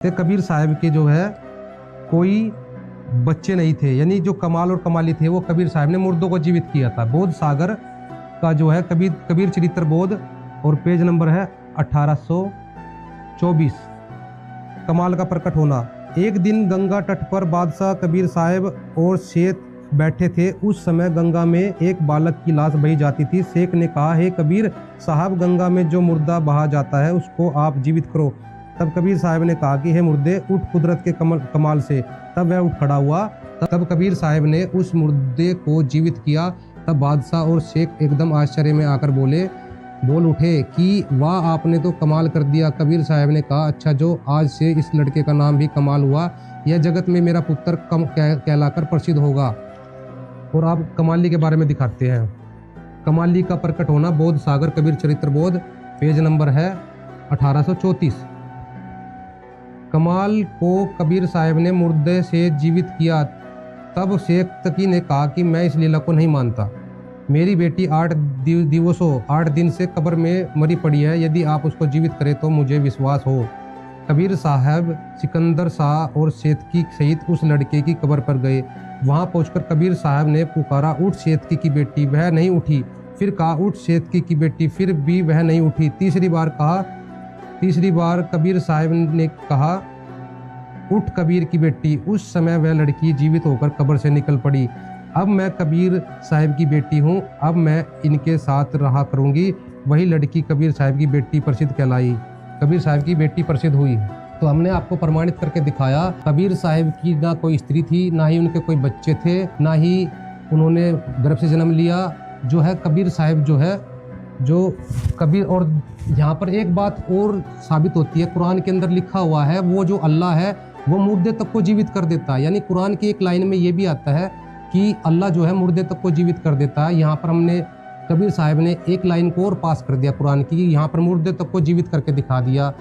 कबीर साहब के जो है कोई बच्चे नहीं थे, यानी जो कमाल और कमाली थे वो कबीर साहब ने मुर्दों को जीवित किया था। बोध सागर का जो है कबीर चरित्र बोध और पेज नंबर है 1824। कमाल का प्रकट होना। एक दिन गंगा तट पर बादशाह कबीर साहब और शेख बैठे थे। उस समय गंगा में एक बालक की लाश बही जाती थी। शेख ने कहा, हे कबीर साहब, गंगा में जो मुर्दा बहा जाता है उसको आप जीवित करो। तब कबीर साहब ने कहा कि हे मुर्दे, उठ कुदरत के कमाल से। तब वह उठ खड़ा हुआ। तब कबीर साहब ने उस मुर्दे को जीवित किया। तब बादशाह और शेख एकदम आश्चर्य में आकर बोल उठे कि वाह, आपने तो कमाल कर दिया। कबीर साहब ने कहा, अच्छा, जो आज से इस लड़के का नाम भी कमाल हुआ। यह जगत में मेरा पुत्र कम कहलाकर प्रसिद्ध होगा। और आप कमाली के बारे में दिखाते हैं। कमाली का प्रकट होना। बोध सागर कबीर चरित्र बोध, पेज नंबर है 1834। कमाल को कबीर साहब ने मुर्दे से जीवित किया। तब शेख तकी ने कहा कि मैं इस लीला को नहीं मानता। मेरी बेटी 8 दिन से कब्र में मरी पड़ी है। यदि आप उसको जीवित करें तो मुझे विश्वास हो। कबीर साहब सिकंदर शाह और सेतकी सहित उस लड़के की कब्र पर गए। वहां पहुंचकर कबीर साहब ने पुकारा, उठ सेतकी की बेटी। वह नहीं उठी। फिर कहा, उठ सेतकी की बेटी। फिर भी वह नहीं उठी। तीसरी बार कबीर साहब ने कहा, उठ कबीर की बेटी। उस समय वह लड़की जीवित होकर कब्र से निकल पड़ी। अब मैं कबीर साहब की बेटी हूँ, अब मैं इनके साथ रहा करूँगी। वही लड़की कबीर साहब की बेटी प्रसिद्ध कहलाई। कबीर साहब की बेटी प्रसिद्ध हुई। तो हमने आपको प्रमाणित करके दिखाया, कबीर साहब की ना कोई स्त्री थी, ना ही उनके कोई बच्चे थे, ना ही उन्होंने गर्भ से जन्म लिया। जो है कबीर साहब जो कबीर। और यहाँ पर एक बात और साबित होती है, कुरान के अंदर लिखा हुआ है, वो जो अल्लाह है वो मुर्दे तक को जीवित कर देता है। यानी कुरान की एक लाइन में ये भी आता है कि अल्लाह जो है मुर्दे तक को जीवित कर देता है। यहाँ पर हमने कबीर साहब ने एक लाइन को और पास कर दिया कुरान की, यहाँ पर मुर्दे तक को जीवित करके दिखा दिया।